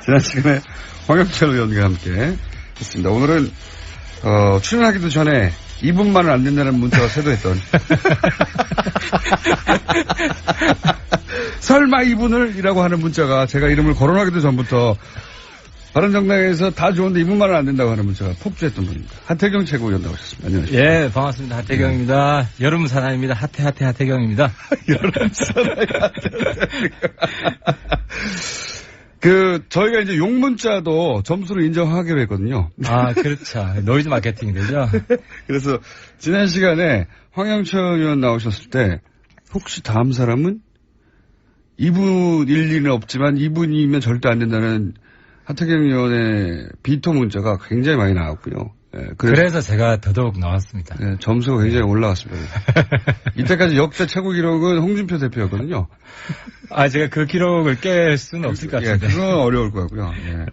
지난 시간에 황영철 의원과 함께 했습니다. 오늘은, 출연하기도 전에 2분만은 안 된다는 문자가 쇄도했던. 설마 2분을? 이라고 하는 문자가 제가 이름을 거론하기도 전부터 바른정당에서 다 좋은데 2분만은 안 된다고 하는 문자가 폭주했던 분입니다. 하태경 최고위원 나오셨습니다. 안녕하십니까. 예, 반갑습니다. 하태경입니다. 네. 여름 사나이입니다. 하태경입니다. 여름 사나이 저희가 이제 욕 문자도 점수로 인정하기로 했거든요. 아, 그렇죠. 노이즈 마케팅이 되죠. 그래서 지난 시간에 황영철 의원 나오셨을 때 혹시 다음 사람은 2분 일리는 없지만 2분이면 절대 안 된다는 하태경 의원의 비토 문자가 굉장히 많이 나왔고요. 예, 그래서 제가 더더욱 나왔습니다. 예, 점수가 굉장히 올라갔습니다. 이때까지 역대 최고 기록은 홍준표 대표였거든요. 아, 제가 그 기록을 깰 수는 없을 것 같은데. 예, 그건 어려울 것 같고요. 예.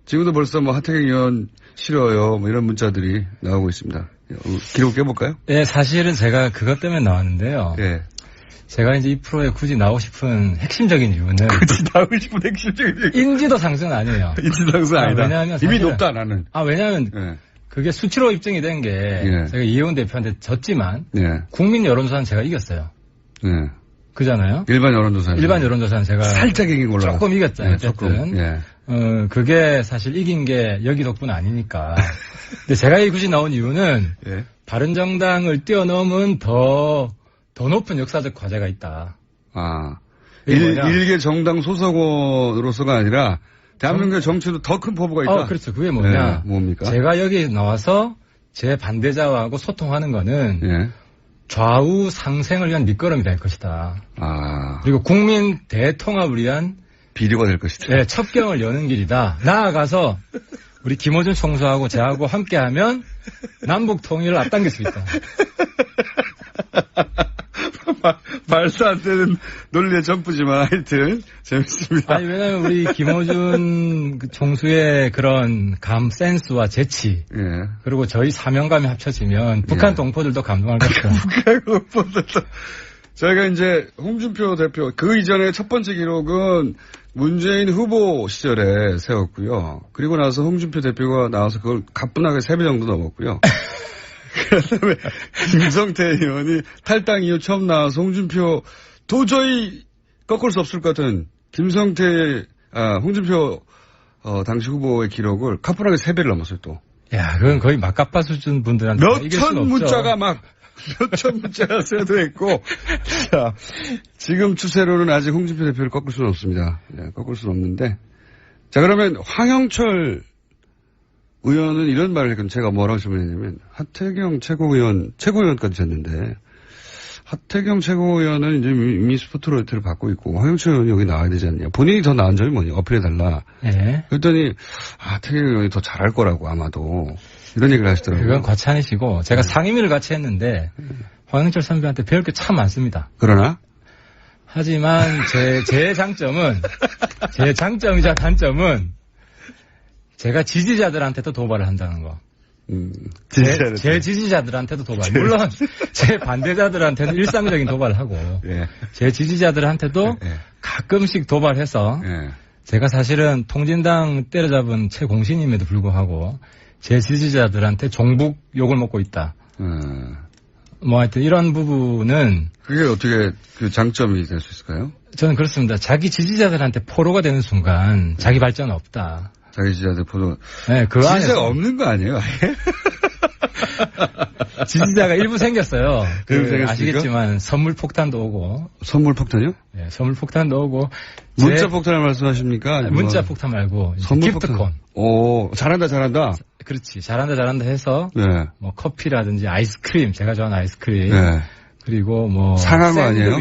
지금도 벌써 뭐 하태경 의원 싫어요. 뭐 이런 문자들이 나오고 있습니다. 기록 깨볼까요? 예, 사실은 제가 그것 때문에 나왔는데요. 예. 제가 이제 이 프로에 굳이 나오고 싶은 핵심적인 이유는. 굳이 나오고 싶은 핵심적인 이유. 인지도 상승은 아니에요. 인지도 상승 아니다. 왜냐하면 이미 높다, 나는. 왜냐하면. 예. 그게 수치로 입증이 된 게. 예. 제가 이혜원 대표한테 졌지만. 예. 국민 여론조사는 제가 이겼어요. 예. 그잖아요. 일반 여론조사는. 일반 여론조사는 제가. 살짝 이긴 걸로. 조금 이겼잖아요. 예, 어쨌든. 조금. 예. 그게 사실 이긴 게 여기 덕분 아니니까. 근데 제가 이 굳이 나온 이유는. 예. 바른정당을 뛰어넘은 더 높은 역사적 과제가 있다. 아. 일개 정당 소속원으로서가 아니라 대한민국의 정치도 더 큰 포부가 있다. 그렇죠. 그게 뭐냐. 네, 뭡니까? 제가 여기 나와서 제 반대자하고 소통하는 거는 예. 좌우 상생을 위한 밑거름이 될 것이다. 아. 그리고 국민 대통합을 위한 비료가 될 것이다. 네, 첩경을 여는 길이다. 나아가서 우리 김어준 총수하고 저하고 함께하면 남북 통일을 앞당길 수 있다. 말도 안 되는 논리의 점프지만 하여튼 재밌습니다. 아니 왜냐면 우리 김어준 총수의 그런 센스와 재치 예. 그리고 저희 사명감이 합쳐지면 북한 예. 동포들도 감동할 것이다. 북한 동포들도. 저희가 이제 홍준표 대표 그 이전에 첫 번째 기록은 문재인 후보 시절에 세웠고요. 그리고 나서 홍준표 대표가 나와서 그걸 가뿐하게 3배 정도 넘었고요. 그다음에 김성태 의원이 탈당 이후 처음 나와서 홍준표 도저히 꺾을 수 없을 것 같은 홍준표 당시 후보의 기록을 가뿐하게 3배를 넘었어요 또. 야, 그건 거의 막가빠 수준 분들한테 몇천 문자가 몇천 문자가 쇄도했고 자, 지금 추세로는 아직 홍준표 대표를 꺾을 수는 없습니다. 네, 꺾을 수는 없는데 자 그러면 황영철 의원은 이런 말을 했거든요. 제가 뭐라고 질문했냐면 하태경 최고위원까지 됐는데 하태경 최고위원은 이제 이미 스포트라이트를 받고 있고 황영철 의원이 여기 나와야 되지 않냐. 본인이 더 나은 점이 뭐냐. 어필해달라. 네. 그랬더니 하태경 의원이 더 잘할 거라고 아마도 이런 얘기를 하시더라고요. 그건 과찬이시고 제가 상임위를 같이 했는데 황영철 선배한테 배울 게 참 많습니다. 그러나? 하지만 제 장점이자 단점은 제가 지지자들한테도 도발을 한다는 거. 제 지지자들한테도 도발. 물론 제 반대자들한테는 일상적인 도발을 하고 예. 제 지지자들한테도 예. 가끔씩 도발해서 예. 제가 사실은 통진당 때려잡은 최공신임에도 불구하고 제 지지자들한테 종북 욕을 먹고 있다. 뭐 하여튼 이런 부분은 그게 어떻게 그 장점이 될 수 있을까요? 저는 그렇습니다. 자기 지지자들한테 포로가 되는 순간 자기 발전은 없다. 자기 지지자들 포로. 네, 그 지지자가 안에서 없는 거 아니에요? 지지자가 일부 생겼어요. 아시겠지만 선물 폭탄도 오고. 선물 폭탄이요? 네, 선물 폭탄도 오고. 문자 폭탄을 말씀하십니까? 아니, 문자 폭탄 말고 선물 기프트콘. 폭탄. 오, 잘한다. 그렇지, 잘한다 해서 네. 뭐 커피라든지 아이스크림, 제가 좋아하는 아이스크림. 네. 그리고 뭐 상한 거 아니에요?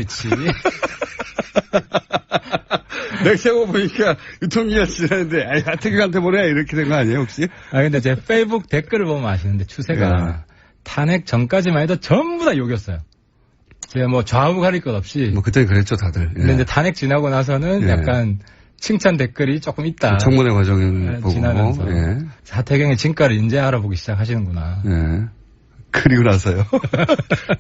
내가 보니까 유통기한 지났는데 하태경한테 보내 이렇게 된 거 아니에요 혹시? 근데 제 페이북 댓글을 보면 아시는데 추세가 탄핵 전까지만 해도 전부 다 욕이었어요. 제가 뭐 좌우 가릴 것 없이. 뭐 그때 그랬죠 다들. 근데 이제 탄핵 지나고 나서는 약간 칭찬 댓글이 조금 있다. 청문회 과정을 보고 지나면서 하태경의 진가를 이제 알아보기 시작하시는구나. 그리고 나서요.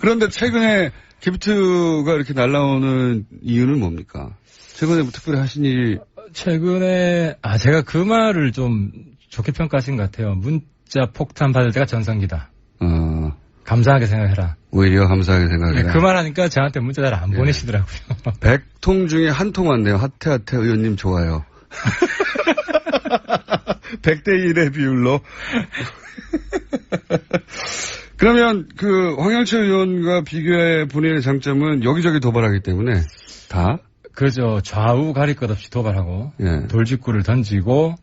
그런데 최근에 기프트가 이렇게 날라오는 이유는 뭡니까? 최근에 뭐 특별히 하신 일이 최근에, 제가 그 말을 좀 좋게 평가하신 것 같아요. 문자 폭탄 받을 때가 전성기다. 감사하게 생각해라. 오히려 감사하게 생각해라. 네, 그 말 하니까 저한테 문자 잘 안 보내시더라고요. 100통 중에 한 통 왔네요. 하태하태 의원님 좋아요. 100대 1의 비율로. 그러면 그 황영철 의원과 비교해 본인의 장점은 여기저기 도발하기 때문에 다? 그죠. 좌우 가릴 것 없이 도발하고 돌직구를 던지고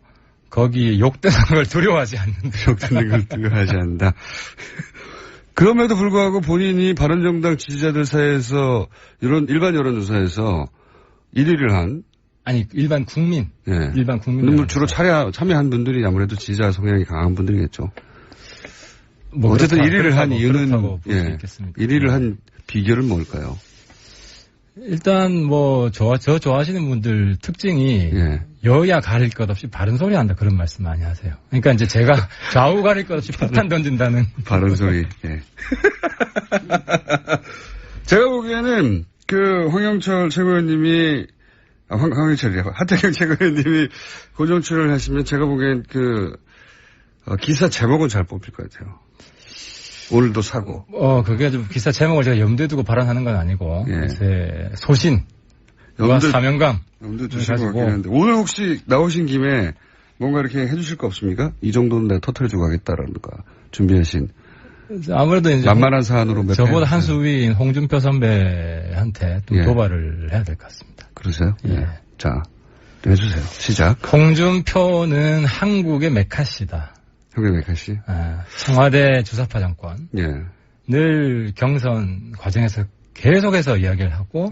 거기에 욕되는 걸 두려워하지 않는다. 욕되는 걸 두려워하지 않는다. 그럼에도 불구하고 본인이 바른정당 지지자들 사이에서 이런 일반 여론조사에서 1위를 한 일반 국민. 일반 국민. 주로 참여한 분들이 아무래도 지지자 성향이 강한 분들이겠죠. 어쨌든 1위를 한 이유는 1위를 한 비결은 뭘까요? 일단 저 좋아하시는 분들 특징이 여야 가릴 것 없이 바른 소리 한다 그런 말씀 많이 하세요. 그러니까 이제 제가 좌우 가릴 것 없이 폭탄 던진다는 바른 소리. 제가 보기에는 그 황영철 최고위원님이 하태경 최고위원님이 고정 출연을 하시면 제가 보기엔 기사 제목은 잘 뽑힐 것 같아요. 오늘도 사고. 그게 좀 기사 제목을 제가 염두에 두고 발언하는 건 아니고, 제 소신, 사명감. 염두에 두실 것 같긴 한데. 오늘 혹시 나오신 김에 뭔가 이렇게 해주실 거 없습니까? 이 정도는 내가 터뜨려주고 가겠다라는 거 준비하신. 아무래도 이제. 만만한 사안으로 저보다 한 수 위인 홍준표 선배한테 또 도발을 해야 될 것 같습니다. 그러세요? 자, 해주세요. 시작. 홍준표는 한국의 메카시다. 한국의 메카시? 청와대 주사파 정권. 늘 경선 과정에서 계속해서 이야기를 하고.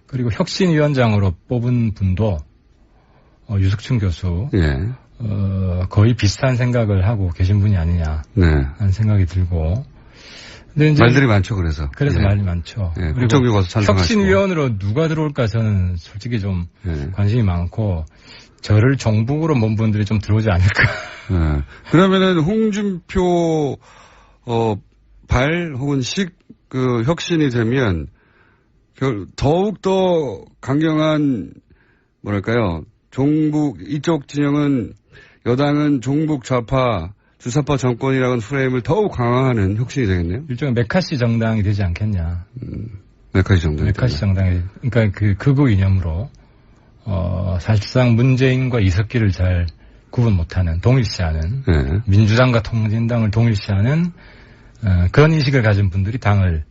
그리고 혁신위원장으로 뽑은 분도, 유석춘 교수. 거의 비슷한 생각을 하고 계신 분이 아니냐. 하는 생각이 들고. 근데 이제 말들이 많죠, 그래서. 말이 많죠. 그리고 혁신위원으로 누가 들어올까 저는 솔직히 좀 관심이 많고, 저를 정북으로 먼 분들이 좀 들어오지 않을까. 그러면은 홍준표 발 혹은 혁신이 되면 더욱 더 강경한 뭐랄까요 종북 이쪽 진영은 여당은 종북 좌파 주사파 정권이라는 프레임을 더욱 강화하는 혁신이 되겠네요. 일종의 메카시 정당이 되지 않겠냐. 메카시 정당이. 그러니까 극우 이념으로. 사실상 문재인과 이석기를 잘 구분 못하는, 동일시하는, 민주당과 통진당을 동일시하는, 그런 인식을 가진 분들이 당을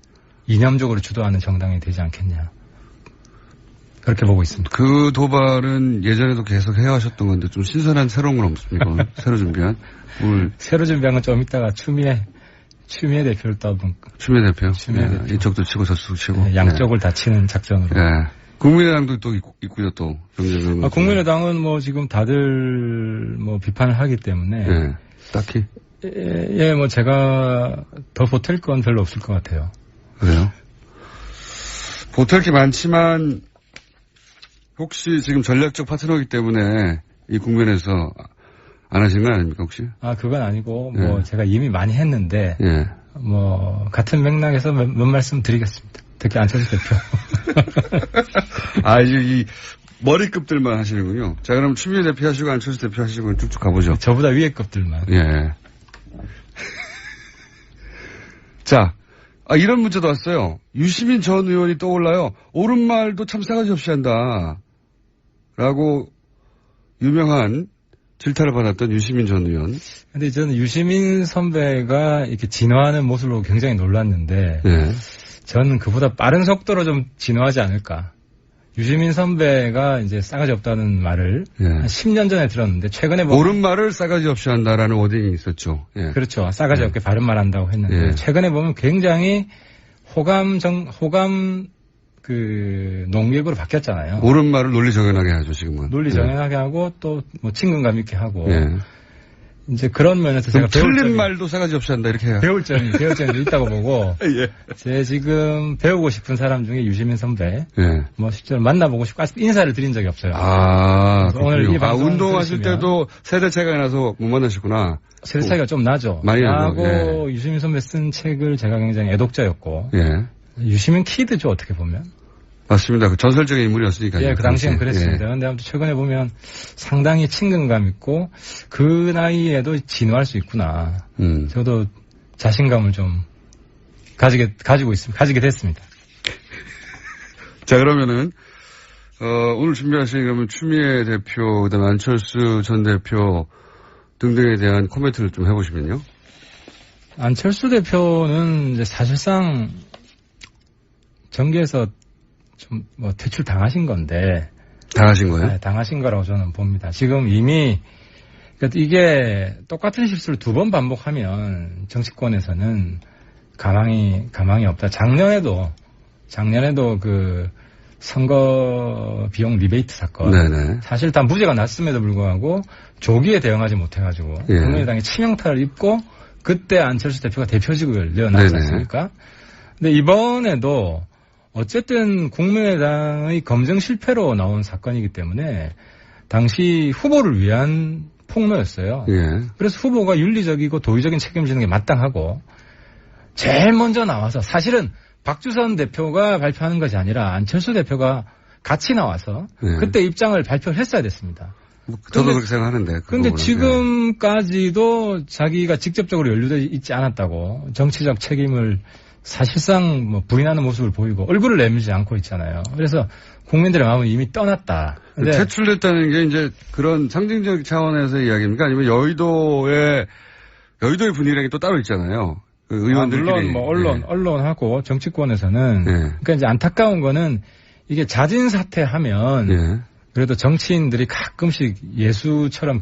이념적으로 주도하는 정당이 되지 않겠냐. 그렇게 보고 있습니다. 그 도발은 예전에도 계속 해왔었던 건데 좀 신선한 새로운 건 없습니까? 새로 준비한? 새로 준비한 건 좀 이따가 추미애 대표를 떠든. 추미애 대표? 이쪽도 치고 저쪽도 치고. 양쪽을 다 치는 작전으로. 국민의당도 또 있고요, 또. 국민의당은 지금 다들 비판을 하기 때문에. 딱히? 제가 더 보탤 건 별로 없을 것 같아요. 그래요? 보탤 게 많지만, 혹시 지금 전략적 파트너이기 때문에 이 국면에서 안 하신 건 아닙니까, 혹시? 그건 아니고, 제가 이미 많이 했는데, 같은 맥락에서 몇 말씀 드리겠습니다. 특히 안철수 대표. 이제 이 머리급들만 하시는군요. 자, 그럼 추미애 대표 하시고 안철수 대표 하시고 쭉쭉 가보죠. 저보다 위에 급들만. 자, 이런 문자도 왔어요. 유시민 전 의원이 떠올라요. 옳은 말도 참 싸가지 없이 한다. 라고 유명한 질타를 받았던 유시민 전 의원. 근데 저는 유시민 선배가 이렇게 진화하는 모습으로 굉장히 놀랐는데. 저는 그보다 빠른 속도로 좀 진화하지 않을까. 유시민 선배가 이제 싸가지 없다는 말을 한 10년 전에 들었는데 최근에 옳은 말을 싸가지 없이 한다라는 워딩이 있었죠. 그렇죠. 싸가지 없게 바른 말 한다고 했는데 최근에 보면 굉장히 호감 농객으로 바뀌었잖아요. 옳은 말을 논리 정연하게 하죠, 지금은. 논리 정연하게 하고 또 친근감 있게 하고. 이제 그런 면에서 제가 틀린 말도 싸가지 없이 한다 이렇게 해요. 배울 점이 있다고 보고. 제 지금 배우고 싶은 사람 중에 유시민 선배. 실제로 만나보고 싶고 아직 인사를 드린 적이 없어요. 오늘 이 방송 운동하실 때도 세대 차이가 나서 못 만나셨구나. 세대 차이가 좀 나죠. 많이 나고 유시민 선배 쓴 책을 제가 굉장히 애독자였고. 유시민 키드죠 어떻게 보면. 맞습니다. 그 전설적인 인물이었으니까요. 예, 그 당시엔 그랬습니다. 그런데 아무튼 최근에 보면 상당히 친근감 있고 그 나이에도 진화할 수 있구나. 저도 자신감을 좀 가지게 됐습니다. 자, 그러면은, 오늘 준비하신 그러면 추미애 대표, 그다음에 안철수 전 대표 등등에 대한 코멘트를 좀 해보시면요. 안철수 대표는 이제 사실상 정계에서 좀 퇴출 당하신 건데. 당하신 거예요? 네, 당하신 거라고 저는 봅니다. 지금 이미, 그러니까 이게 똑같은 실수를 2번 반복하면 정치권에서는 가망이 없다. 작년에도 그 선거 비용 리베이트 사건. 네네. 사실 다 무죄가 났음에도 불구하고 조기에 대응하지 못해가지고. 예. 국민의당이 치명타를 입고 그때 안철수 대표가 대표직을 내어놨지 않습니까? 근데 이번에도 어쨌든 국민의당의 검증 실패로 나온 사건이기 때문에 당시 후보를 위한 폭로였어요. 예. 그래서 후보가 윤리적이고 도의적인 책임을 지는 게 마땅하고 제일 먼저 나와서 사실은 박주선 대표가 발표하는 것이 아니라 안철수 대표가 같이 나와서 그때 입장을 발표를 했어야 됐습니다. 저도 그렇게 생각하는데. 그런데 지금까지도 자기가 직접적으로 연루되어 있지 않았다고 정치적 책임을 사실상 부인하는 모습을 보이고 얼굴을 내밀지 않고 있잖아요. 그래서 국민들의 마음은 이미 떠났다. 퇴출됐다는 게 이제 그런 상징적 차원에서의 이야기입니까? 아니면 여의도의 분위기라는 게 또 따로 있잖아요. 그 의원들끼리. 물론 언론하고 정치권에서는 그러니까 이제 안타까운 거는 이게 자진 사퇴하면 그래도 정치인들이 가끔씩 예수처럼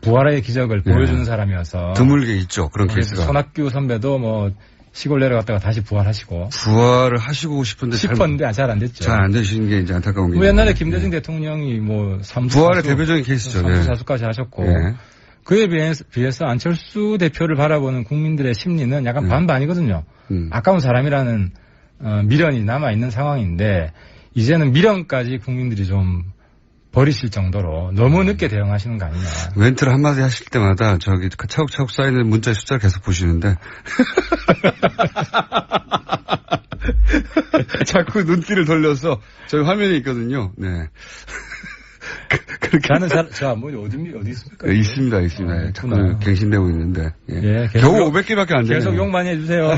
부활의 기적을 보여주는 사람이어서 드물게 있죠. 그런 케이스가. 손학규 선배도 시골 내려갔다가 다시 부활하시고. 부활을 하시고 싶은데 잘 안 됐죠. 잘 안 되시는 게 이제 안타까운 게. 옛날에 김대중 대통령이 부활의 대표적인 케이스죠. 삼수사수까지 하셨고. 그에 비해서 안철수 대표를 바라보는 국민들의 심리는 약간 반반이거든요. 아까운 사람이라는 미련이 남아있는 상황인데 이제는 미련까지 국민들이 좀 버리실 정도로 너무 늦게 대응하시는 거 아니냐. 멘트를 한마디 하실 때마다 차곡차곡 쌓이는 문자의 숫자를 계속 보시는데 자꾸 눈길을 돌려서 저희 화면에 있거든요. 네. 그렇게 하는 사람, 어디 있습니까? 있습니다. 자꾸 갱신되고 있는데. 겨우 500개밖에 안 되네요. 계속 욕 많이 해주세요.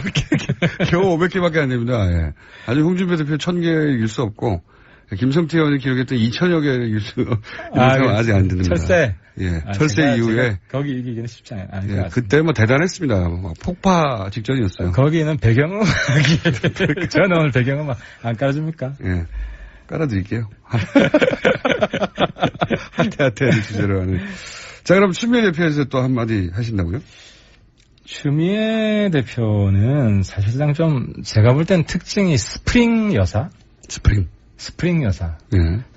겨우 500개밖에 안 됩니다. 예. 아직 홍준표 대표 1000개 일 수 없고, 김성태 의원이 기록했던 2000여 개를 일 수, 아직 안 됩니다. 철새. 철새 이후에. 거기 이기기는 쉽지 않아요. 예, 그때 대단했습니다. 폭파 직전이었어요. 거기는 배경음악이, 저는 오늘 배경음악 안 깔아줍니까? 예. 깔아드릴게요. 하태하태 주제로 하는. 자, 그럼 추미애 대표에서 또 한마디 하신다고요? 추미애 대표는 사실상 좀 제가 볼 땐 특징이 스프링 여사? 스프링 여사.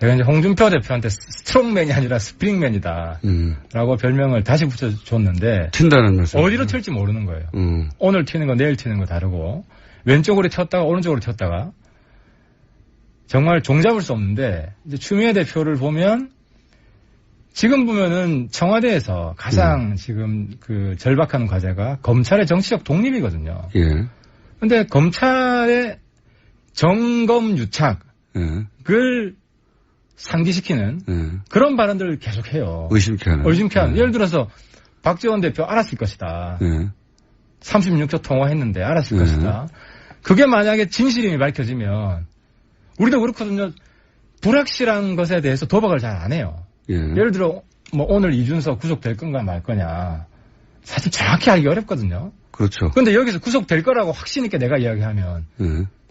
제가 이제 홍준표 대표한테 스트롱맨이 아니라 스프링맨이다. 라고 별명을 다시 붙여줬는데. 튄다는 말씀. 어디로 튈지 모르는 거예요. 오늘 튀는 거 내일 튀는 거 다르고. 왼쪽으로 튀었다가 오른쪽으로 튀었다가. 정말 종잡을 수 없는데 이제 추미애 대표를 보면 지금 보면은 청와대에서 가장 지금 그 절박한 과제가 검찰의 정치적 독립이거든요. 그런데 검찰의 점검 유착을 상기시키는 그런 발언들을 계속해요. 의심케 하는. 예를 들어서 박지원 대표 알았을 것이다. 36초 통화했는데 알았을 것이다. 그게 만약에 진실임이 밝혀지면 우리도 그렇거든요. 불확실한 것에 대해서 도박을 잘 안 해요. 예를 들어 오늘 이준석 구속될 건가 말 거냐. 사실 정확히 알기 어렵거든요. 그렇죠. 그런데 여기서 구속될 거라고 확신 있게 내가 이야기하면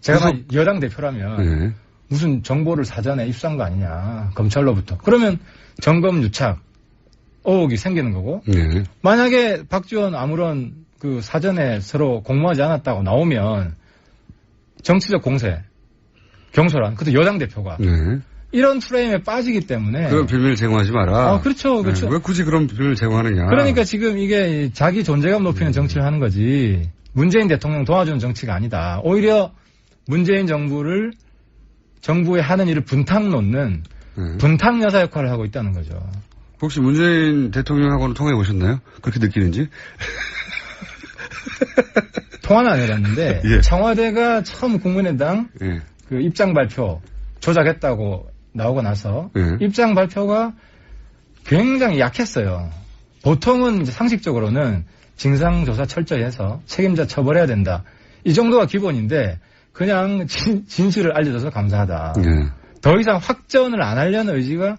제가 여당 대표라면 무슨 정보를 사전에 입수한 거 아니냐. 검찰로부터. 그러면 점검 유착 의혹이 생기는 거고 만약에 박지원 아무런 그 사전에 서로 공모하지 않았다고 나오면 정치적 공세 경솔한, 그것도 여당 대표가. 이런 프레임에 빠지기 때문에. 그런 비밀을 제공하지 마라. 그렇죠. 왜 굳이 그런 비밀을 제공하느냐. 그러니까 지금 이게 자기 존재감 높이는 정치를 하는 거지. 문재인 대통령 도와주는 정치가 아니다. 오히려 문재인 정부에 하는 일을 분탕 놓는 분탕 여사 역할을 하고 있다는 거죠. 혹시 문재인 대통령하고는 통화해 보셨나요? 그렇게 느끼는지? 통화는 안 해봤는데 청와대가 처음 국민의당 그 입장 발표 조작했다고 나오고 나서 네. 입장 발표가 굉장히 약했어요. 보통은 이제 상식적으로는 진상조사 철저히 해서 책임자 처벌해야 된다. 이 정도가 기본인데 그냥 진실을 알려줘서 감사하다. 네. 더 이상 확전을 안 하려는 의지가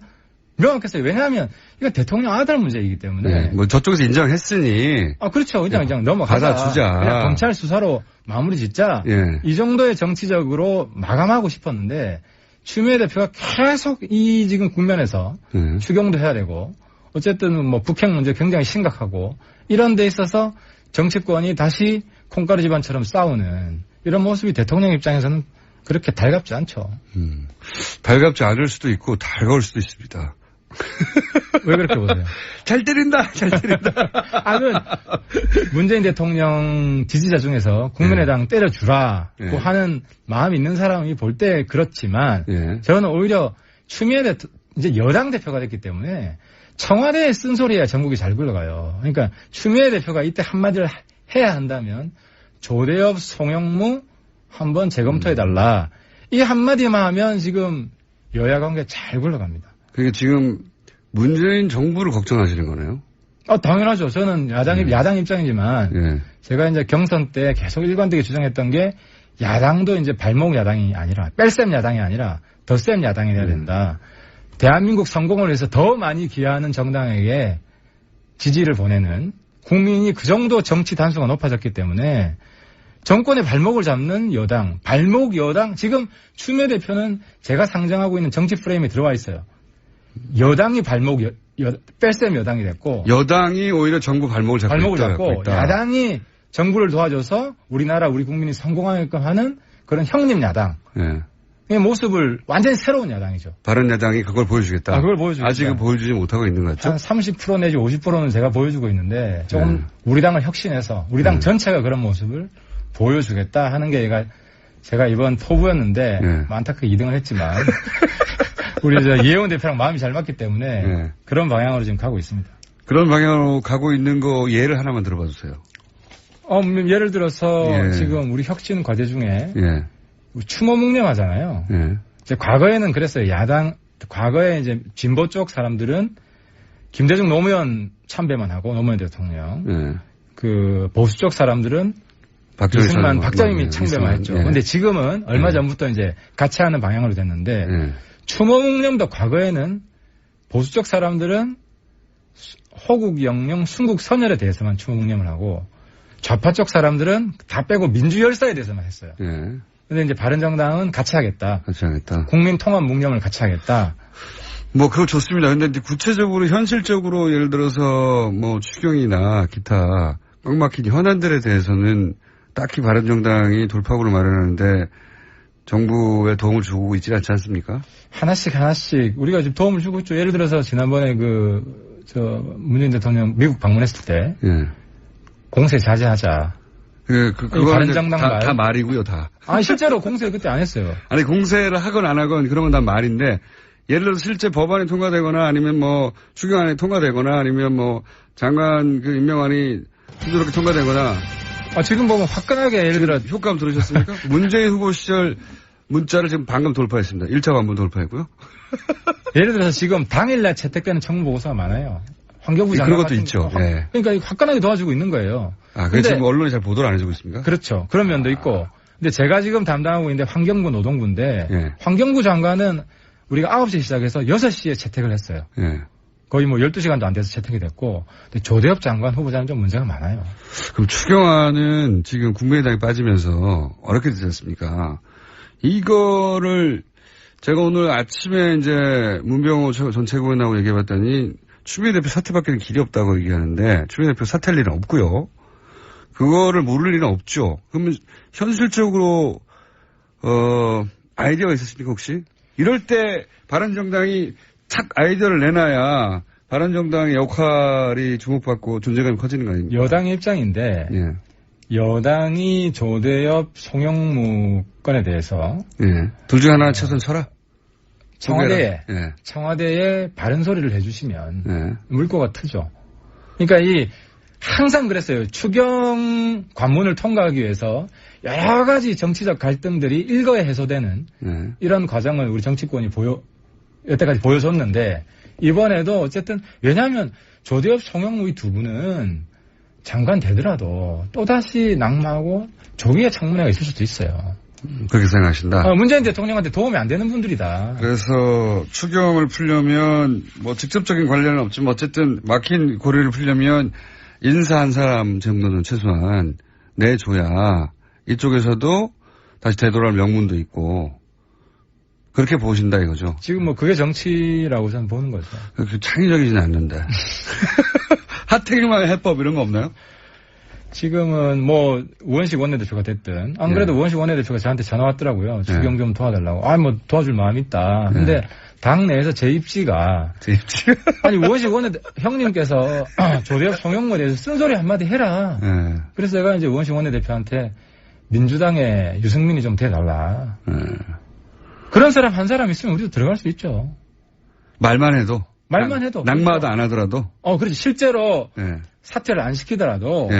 명확했어요. 왜냐하면 이건 대통령 아들 문제이기 때문에. 네. 뭐 저쪽에서 인정했으니. 그렇죠. 그냥 넘어가자. 받아주자. 그냥 검찰 수사로 마무리 짓자. 예. 이 정도의 정치적으로 마감하고 싶었는데 추미애 대표가 계속 이 지금 국면에서 추경도 해야 되고 어쨌든 뭐 북핵 문제 굉장히 심각하고 이런 데 있어서 정치권이 다시 콩가루 집안처럼 싸우는 이런 모습이 대통령 입장에서는 그렇게 달갑지 않죠. 달갑지 않을 수도 있고 달가울 수도 있습니다. 왜 그렇게 보세요? 잘 때린다. 문재인 대통령 지지자 중에서 국민의당 때려주라고 하는 마음이 있는 사람이 볼 때 그렇지만 저는 오히려 추미애 이제 여당 대표가 됐기 때문에 청와대에 쓴소리야 전국이 잘 굴러가요. 그러니까 추미애 대표가 이때 한마디를 해야 한다면 조대엽, 송영무 한번 재검토해달라. 이 한마디만 하면 지금 여야 관계 잘 굴러갑니다. 그게 지금 문재인 정부를 걱정하시는 거네요? 당연하죠. 저는 야당 입장이지만 제가 이제 경선 때 계속 일관되게 주장했던 게 야당도 이제 발목 야당이 아니라 뺄셈 야당이 아니라 덧셈 야당이 돼야 된다. 대한민국 성공을 위해서 더 많이 기여하는 정당에게 지지를 보내는 국민이 그 정도 정치 단수가 높아졌기 때문에 정권의 발목을 잡는 여당, 발목 여당, 지금 추미애 대표는 제가 상정하고 있는 정치 프레임에 들어와 있어요. 여당이 발목, 뺄셈 여당이 됐고. 여당이 오히려 정부 발목을 잡고 있다. 야당이 정부를 도와줘서 우리나라, 우리 국민이 성공하게끔 하는 그런 형님 야당. 이 모습을 완전히 새로운 야당이죠. 바른야당이 그걸 보여주겠다. 그걸 보여주겠다. 아직은 보여주지 못하고 있는 것 같죠? 한 30% 내지 50%는 제가 보여주고 있는데 조금 우리 당을 혁신해서 우리 당 전체가 그런 모습을 보여주겠다 하는 게 제가 이번 포부였는데 안타깝게 2등을 했지만 우리 이혜원 대표랑 마음이 잘 맞기 때문에 그런 방향으로 지금 가고 있습니다. 그런 방향으로 가고 있는 거 예를 하나만 들어봐 주세요. 예를 들어서 지금 우리 혁신 과제 중에 추모 묵념하잖아요. 이제 과거에는 그랬어요. 과거에 이제 진보 쪽 사람들은 김대중 노무현 참배만 하고 노무현 대통령. 그 보수 쪽 사람들은 이승만, 박정희 참배만 했죠. 근데 지금은 얼마 전부터 이제 같이 하는 방향으로 됐는데 추모 묵념도 과거에는 보수 쪽 사람들은 호국 영령, 순국 선열에 대해서만 추모 묵념을 하고 좌파 쪽 사람들은 다 빼고 민주열사에 대해서만 했어요. 근데 이제 바른정당은 같이 하겠다. 국민 통합 묵념을 같이 하겠다. 뭐 그거 좋습니다. 근데 이제 구체적으로 현실적으로 예를 들어서 뭐 추경이나 기타 꽉 막힌 현안들에 대해서는 딱히 바른정당이 돌파구를 마련하는데 정부에 도움을 주고 있지 않지 않습니까? 하나씩 우리가 지금 도움을 주고 있죠. 예를 들어서 지난번에 문재인 대통령 미국 방문했을 때 공세 자제하자. 바른정당 다 말이고요, 다. 실제로 공세 그때 안 했어요. 아니, 공세를 하건 안 하건 그러면 다 말인데, 예를 들어서 실제 법안이 통과되거나 아니면 뭐 추경안이 통과되거나 아니면 뭐 장관 그 임명안이 순조롭게 통과되거나. 지금 보면 화끈하게 예를 들어. 효과음 들으셨습니까? 문재인 후보 시절 문자를 지금 방금 돌파했습니다. 1차 관문 돌파했고요. 예를 들어서 지금 당일날 채택되는 청문보고서가 많아요. 환경부 장관. 그런 것도 있죠. 그러니까 화끈하게 도와주고 있는 거예요. 근데 지금 언론이 잘 보도를 안 해주고 있습니까? 그렇죠. 그런 면도 있고. 근데 제가 지금 담당하고 있는데 환경부 노동부인데 환경부 장관은 우리가 9시에 시작해서 6시에 채택을 했어요. 거의 뭐 12시간도 안 돼서 채택이 됐고. 근데 조대엽 장관 후보자는 좀 문제가 많아요. 그럼 추경안은 지금 국민의당이 빠지면서 어렵게 되지 않습니까? 이거를 제가 오늘 아침에 이제 문병호 전 최고위원하고 얘기해봤더니 추미애 대표 사퇴밖에는 길이 없다고 얘기하는데 추미애 대표 사퇴할 일은 없고요. 그거를 모를 일은 없죠. 그러면 현실적으로 아이디어가 있었습니까 혹시? 이럴 때 바른정당이 착 아이디어를 내놔야 바른정당의 역할이 주목받고 존재감이 커지는 거 아닙니까? 여당의 입장인데 여당이 조대엽, 송영무 건에 대해서 둘 중에 하나는 최선 쳐라. 청와대에 바른 소리를 해주시면 물꼬가 트죠. 그러니까 이 항상 그랬어요. 추경 관문을 통과하기 위해서 여러 가지 정치적 갈등들이 일거에 해소되는 이런 과정을 우리 정치권이 여태까지 보여줬는데 이번에도 어쨌든 왜냐하면 조대엽, 송영무 이 두 분은 장관 되더라도 또다시 낙마하고 조기의 청문회가 있을 수도 있어요. 그렇게 생각하신다? 문재인 대통령한테 도움이 안 되는 분들이다. 그래서 추경을 풀려면 뭐 직접적인 관련은 없지만 어쨌든 막힌 고리를 풀려면 인사 한 사람 정도는 최소한 내줘야 이쪽에서도 다시 되돌아올 명분도 있고 그렇게 보신다 이거죠. 지금 뭐 그게 정치라고 저는 보는 거죠. 그렇게 창의적이지는 않는데. 하태경만의 해법 이런 거 없나요? 지금은 뭐 우원식 원내대표가 됐든 안 그래도 우원식 원내대표가 저한테 전화 왔더라고요. 추경 좀 도와달라고. 뭐 도와줄 마음 있다. 근데 당 내에서 제 입지가 아니 우원식 형님께서 조대엽 송영무에 대해서 쓴소리 한마디 해라. 그래서 제가 이제 우원식 원내대표한테 민주당에 유승민이 좀 돼달라. 그런 사람 한 사람 있으면 우리도 들어갈 수 있죠. 말만 해도. 낙마도 안 하더라도. 그렇지. 실제로 사퇴를 안 시키더라도.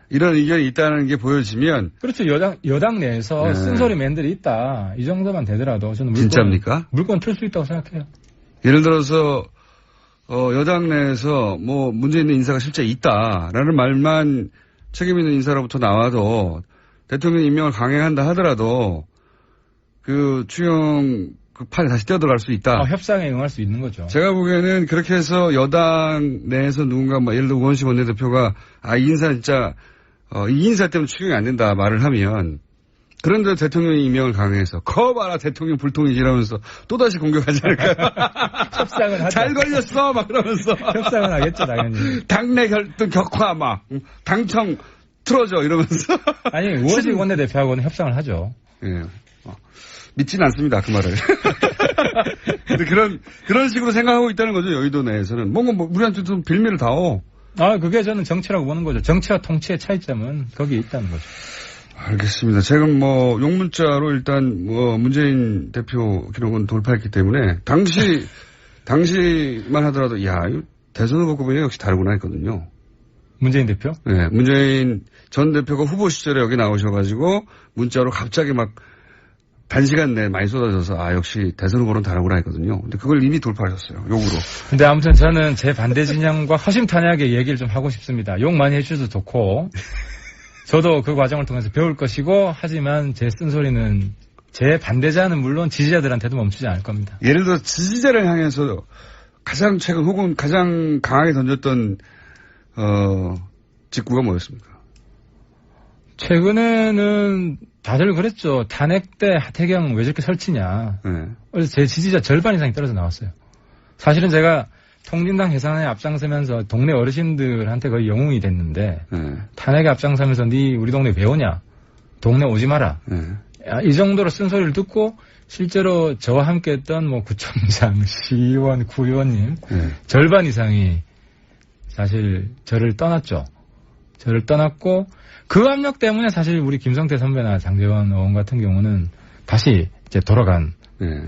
이런 의견이 있다는 게 보여지면. 그렇죠. 여당 내에서 쓴소리맨들이 있다. 이 정도만 되더라도 저는 진짜입니까? 물건 틀 수 있다고 생각해요. 예를 들어서 여당 내에서 뭐 문제 있는 인사가 실제 있다라는 말만 책임 있는 인사로부터 나와도 대통령 임명을 강행한다 하더라도 그 추경 그 판에 다시 뛰어들어갈 수 있다. 협상에 응할 수 있는 거죠. 제가 보기에는 그렇게 해서 여당 내에서 누군가 뭐 예를 들어 우원식 원내대표가 이 인사 진짜 이 인사 때문에 추경이 안 된다 말을 하면 그런데 대통령이 임명을 강행해서 봐라 대통령 불통이지 이러면서 또다시 공격하지 않을까요? 협상을 하죠. 잘 걸렸어 막 그러면서. 협상을 하겠죠 당연히. 당내 격화 막 당청 틀어져 이러면서. 아니 우원식 원내대표하고는 협상을 하죠. 예. 믿지는 않습니다, 그 말을. 근데 그런 식으로 생각하고 있다는 거죠, 여의도 내에서는. 뭔가 우리한테 좀 빌미를 다오. 그게 저는 정치라고 보는 거죠. 정치와 통치의 차이점은 거기에 있다는 거죠. 알겠습니다. 제가 용문자로 일단 문재인 대표 기록은 돌파했기 때문에 당시만 하더라도 이거 대선 후보 구분이 역시 다르구나 했거든요. 문재인 대표? 네, 문재인 전 대표가 후보 시절에 여기 나오셔가지고 문자로 갑자기 막 단시간 내에 많이 쏟아져서 역시 대선 후보는 다르구나 했거든요. 근데 그걸 이미 돌파하셨어요. 욕으로. 근데 아무튼 저는 제 반대 진영과 허심탄회하게 얘기를 좀 하고 싶습니다. 욕 많이 해주셔도 좋고 저도 그 과정을 통해서 배울 것이고 하지만 제 쓴소리는 제 반대자는 물론 지지자들한테도 멈추지 않을 겁니다. 예를 들어 지지자를 향해서 가장 최근 혹은 가장 강하게 던졌던 직구가 뭐였습니까? 최근에는 다들 그랬죠. 탄핵 때 하태경 왜 저렇게 설치냐. 그래서 제 지지자 절반 이상이 떨어져 나왔어요. 사실은 제가 통진당 해산에 앞장서면서 동네 어르신들한테 거의 영웅이 됐는데 탄핵에 앞장서면서 우리 동네 왜 오냐. 동네 오지 마라. 이 정도로 쓴소리를 듣고 실제로 저와 함께 했던 구청장, 시의원, 구의원님 절반 이상이 사실 저를 떠났죠. 저를 떠났고 그 압력 때문에 사실 우리 김성태 선배나 장제원 의원 같은 경우는 다시 이제 돌아간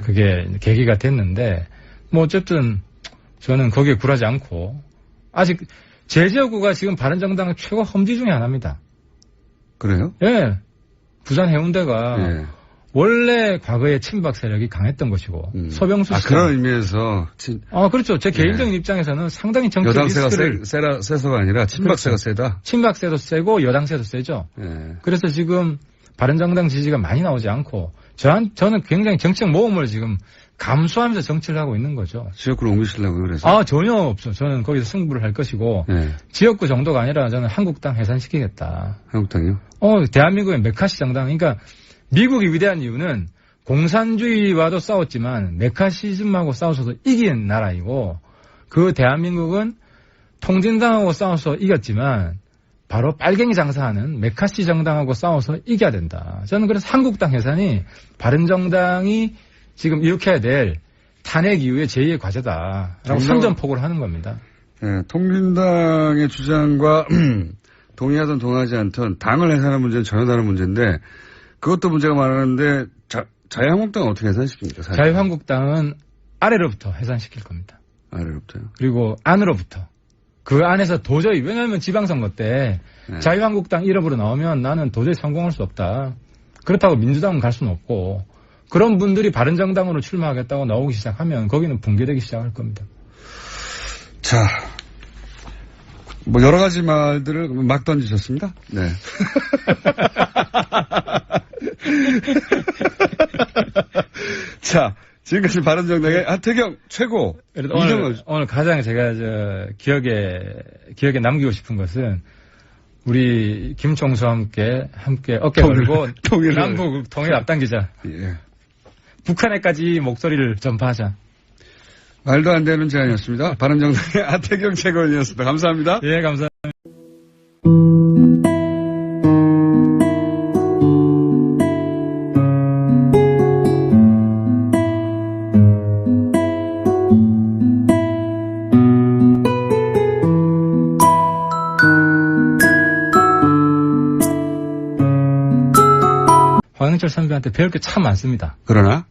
그게 계기가 됐는데 어쨌든 저는 거기에 굴하지 않고 아직 제 지역구가 지금 바른정당 최고 험지 중에 하나입니다. 그래요? 예. 부산 해운대가 원래 과거에 친박 세력이 강했던 것이고 서병수 씨. 그런 의미에서 그렇죠. 제 개인적인 입장에서는 상당히 정치 여당세가 세서가 아니라 친박세가 세다. 친박세도 세고 여당세도 세죠. 그래서 지금 바른정당 지지가 많이 나오지 않고 저는 굉장히 정치적 모험을 지금 감수하면서 정치를 하고 있는 거죠. 지역구로 옮기시려고 그래서? 전혀 없어. 저는 거기서 승부를 할 것이고 지역구 정도가 아니라 저는 한국당 해산시키겠다. 한국당이요? 대한민국의 메카시 정당. 그러니까 미국이 위대한 이유는 공산주의와도 싸웠지만 메카시즘하고 싸워서도 이긴 나라이고 그 대한민국은 통진당하고 싸워서 이겼지만 바로 빨갱이 장사하는 메카시 정당하고 싸워서 이겨야 된다. 저는 그래서 한국당 해산이 바른정당이 지금 일으켜야 될 탄핵 이후의 제2의 과제다라고 선전포고를 하는 겁니다. 네, 통진당의 주장과 동의하든 동의하지 않든 당을 해산하는 문제는 전혀 다른 문제인데 그것도 문제가 많았는데 자유한국당은 어떻게 해산시킵니까? 사실? 자유한국당은 아래로부터 해산시킬 겁니다. 아래로부터요? 그리고 안으로부터. 그 안에서 도저히, 왜냐하면 지방선거 때 네. 자유한국당 이름으로 나오면 나는 도저히 성공할 수 없다. 그렇다고 민주당은 갈 수는 없고, 그런 분들이 바른정당으로 출마하겠다고 나오기 시작하면 거기는 붕괴되기 시작할 겁니다. 자, 뭐 여러 가지 말들을 막 던지셨습니다. 네. 자, 지금까지 바른정당의 하태경 최고. 오늘 가장 제가 기억에 남기고 싶은 것은 우리 김총수와 함께 어깨 걸고 남북 통일 앞당기자. 예. 북한에까지 목소리를 전파하자. 말도 안 되는 제안이었습니다. 바른정당의 하태경 최고위원이었습니다. 감사합니다. 예, 감사합니다. 황영철 선배한테 배울 게 참 많습니다. 그러나?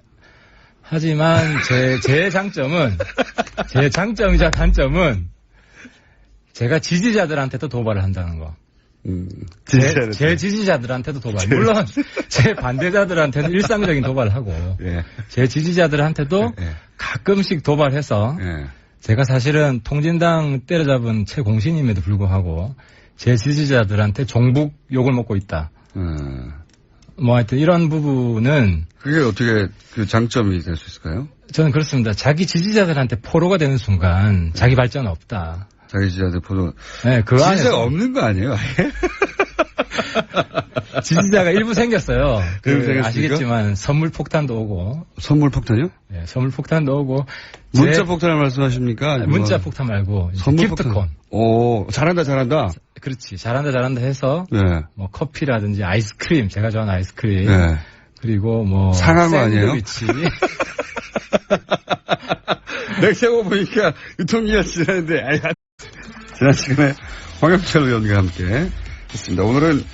하지만 제 장점이자 단점은 제가 지지자들한테도 도발을 한다는 거. 제 지지자들한테도 도발. 물론 제 반대자들한테는 일상적인 도발을 하고 예. 제 지지자들한테도 가끔씩 도발해서 제가 사실은 통진당 때려잡은 최공신임에도 불구하고 제 지지자들한테 종북 욕을 먹고 있다. 뭐 하여튼 이런 부분은 그게 어떻게 그 장점이 될 수 있을까요? 저는 그렇습니다. 자기 지지자들한테 포로가 되는 순간 자기 발전은 없다. 자기 지지자들 포로. 네, 그 지지자가 안에서 없는 거 아니에요? 지지자가 일부 생겼어요. 생겼습니까? 아시겠지만 선물 폭탄도 오고. 선물 폭탄이요? 네, 선물 폭탄도 오고. 문자 폭탄을 말씀하십니까? 문자 폭탄 말고 선물 기프트콘. 폭탄. 오, 잘한다. 그렇지. 잘한다 해서 네. 뭐 커피라든지 아이스크림, 제가 좋아하는 아이스크림. 네. 그리고 뭐 상한 거 아니에요? 샌드위치. 맥세고 보니까 유통기한 지났는데 지난 시간에 황영철 의원과 함께 했습니다. 오늘은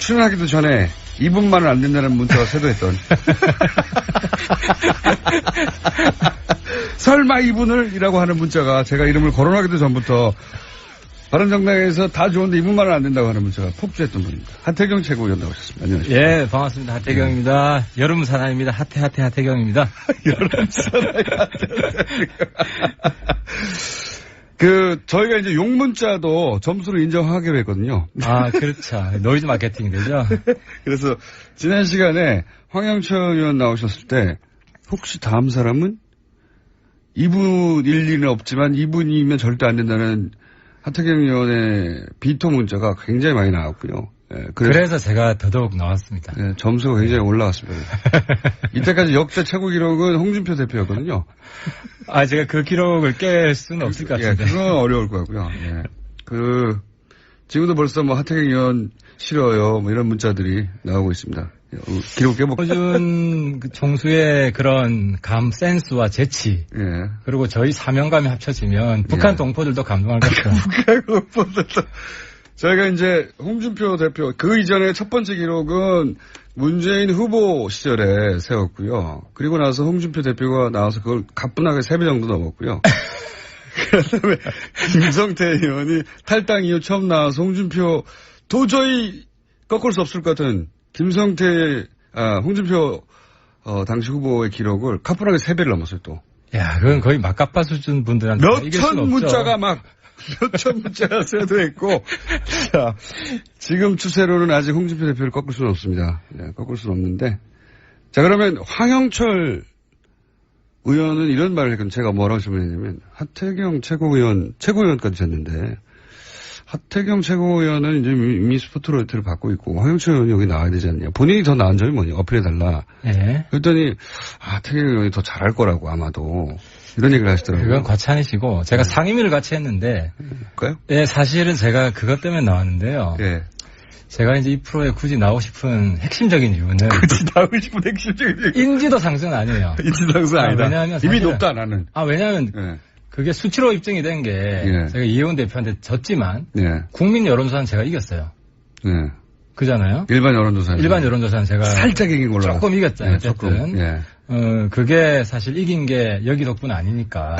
출연하기도 전에 2분만은 안 된다는 문자가 쇄도했던 설마 2분을? 이라고 하는 문자가 제가 이름을 거론하기도 전부터 바른정당에서 다 좋은데 2분만은 안 된다고 하는 문자가 폭주했던 분입니다. 하태경 최고위원 나오셨습니다. 안녕하세요. 예, 반갑습니다. 하태경입니다. 여름 사나이입니다. 하태경입니다. 여름 사나이 저희가 이제 욕 문자도 점수로 인정하기로 했거든요. 아, 그렇죠. 노이즈 마케팅이 되죠. 그래서 지난 시간에 황영철 의원 나오셨을 때 혹시 다음 사람은 2분 일리는 없지만 2분이면 절대 안 된다는 하태경 의원의 비토 문자가 굉장히 많이 나왔고요. 예, 그래서 제가 더더욱 나왔습니다. 예, 점수가 굉장히 올라갔습니다. 이때까지 역대 최고 기록은 홍준표 대표였거든요. 아, 제가 그 기록을 깰 수는 없을 것 같은데. 예, 그건 어려울 것 같고요. 예. 지금도 벌써 뭐 하태경 의원 싫어요. 뭐 이런 문자들이 나오고 있습니다. 기록 깨볼까요? 호준 총수의 그런 센스와 재치. 예. 그리고 저희 사명감이 합쳐지면 북한 동포들도 감동할 것이다. 북한 동포들도. 저희가 이제 홍준표 대표, 그 이전에 첫 번째 기록은 문재인 후보 시절에 세웠고요. 그리고 나서 홍준표 대표가 나와서 그걸 가뿐하게 3배 정도 넘었고요. 그 다음에 김성태 의원이 탈당 이후 처음 나와서 홍준표 도저히 꺾을 수 없을 것 같은 홍준표 당시 후보의 기록을 가뿐하게 3배를 넘었어요 또. 야, 그건 거의 막가빠 수준 분들한테 몇천 문자가 몇천 문자가 쇄도했고, 자, 지금 추세로는 아직 홍준표 대표를 꺾을 수는 없습니다. 네, 꺾을 수는 없는데. 자, 그러면 황영철 의원은 이런 말을 했거든요. 제가 뭐라고 질문했냐면, 하태경 최고위원까지 됐는데, 하태경 최고위원은 이제 이미 스포트라이트를 받고 있고, 황영철 의원이 여기 나와야 되지 않냐. 본인이 더 나은 점이 뭐냐. 어필해달라. 네. 그랬더니, 하태경 의원이 더 잘할 거라고 아마도. 이런 얘기를 하시더라고요. 그건 과찬이시고 제가 상임위를 같이 했는데 볼까요? 네, 사실은 제가 그것 때문에 나왔는데요. 네. 제가 이제 이 프로에 굳이 나오고 싶은 핵심적인 이유는 굳이 나오고 싶은 핵심적인 이유. 인지도 상승은 아니에요. 인지도 상승 아니다. 왜냐하면 이미 높다 나는. 왜냐하면 네. 그게 수치로 입증이 된 게 제가 이혜원 대표한테 졌지만 국민 여론조사는 제가 이겼어요. 네. 그잖아요. 일반 여론조사는 제가 살짝 이긴 걸로 조금 이겼잖아요. 조금. 그게 사실 이긴 게 여기 덕분 아니니까.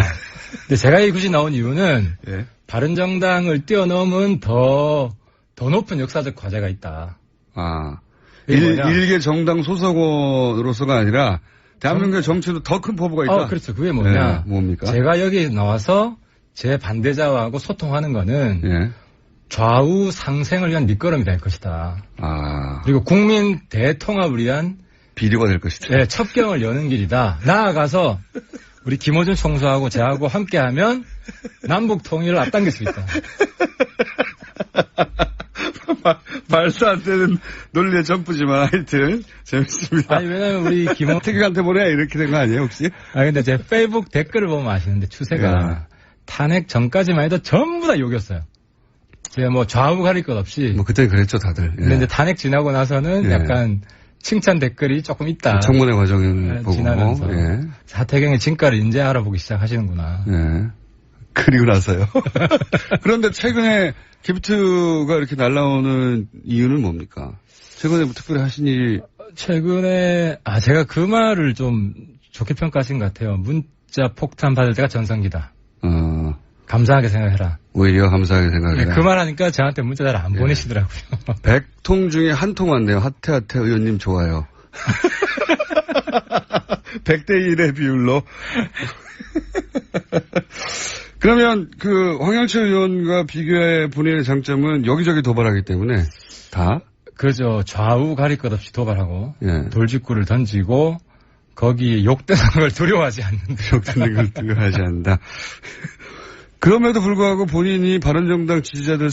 근데 제가 굳이 나온 이유는 바른정당을 뛰어넘은 더 높은 역사적 과제가 있다. 아. 일개 정당 소속원으로서가 아니라 대한민국의 정치도 더 큰 포부가 있다. 그렇죠. 그게 뭐냐. 네, 뭡니까? 제가 여기 나와서 제 반대자하고 소통하는 거는 예. 좌우 상생을 위한 밑거름이 될 것이다. 아. 그리고 국민 대통합을 위한 비료가 될 것이다. 네, 첩경을 여는 길이다. 나아가서 우리 김어준 총수하고 저하고 함께하면 남북 통일을 앞당길 수 있다. 말도 안 되는 논리의 점프지만 하여튼 재밌습니다. 아니 왜냐면 우리 태극한테 보내야 이렇게 된 거 아니에요 혹시? 근데 제 페이북 댓글을 보면 아시는데 추세가 탄핵 전까지만 해도 전부 다 욕이었어요. 제가 뭐 좌우 가릴 것 없이. 뭐 그때 그랬죠 다들. 근데 이제 탄핵 지나고 나서는 약간 칭찬 댓글이 조금 있다. 청문회 과정을 보고. 지나면서 하태경의 진가를 이제 알아보기 시작하시는구나. 그리고 나서요. 그런데 최근에 기프트가 이렇게 날라오는 이유는 뭡니까? 최근에 뭐 특별히 하신 일이? 최근에 제가 그 말을 좀 좋게 평가하신 것 같아요. 문자 폭탄 받을 때가 전성기다. 감사하게 생각해라. 오히려 감사하게 생각해라. 그 말 하니까 저한테 문자 잘 안 보내시더라고요. 100통 중에 한 통 왔네요. 하태하태 의원님 좋아요. 100대 1의 비율로. 그러면 그 황영철 의원과 비교해 본인의 장점은 여기저기 도발하기 때문에 다? 그렇죠. 좌우 가릴 것 없이 도발하고 돌직구를 던지고 거기 욕되는 걸 두려워하지 않는다. 욕되는 걸 두려워하지 않는다. 그럼에도 불구하고 본인이 바른정당 지지자들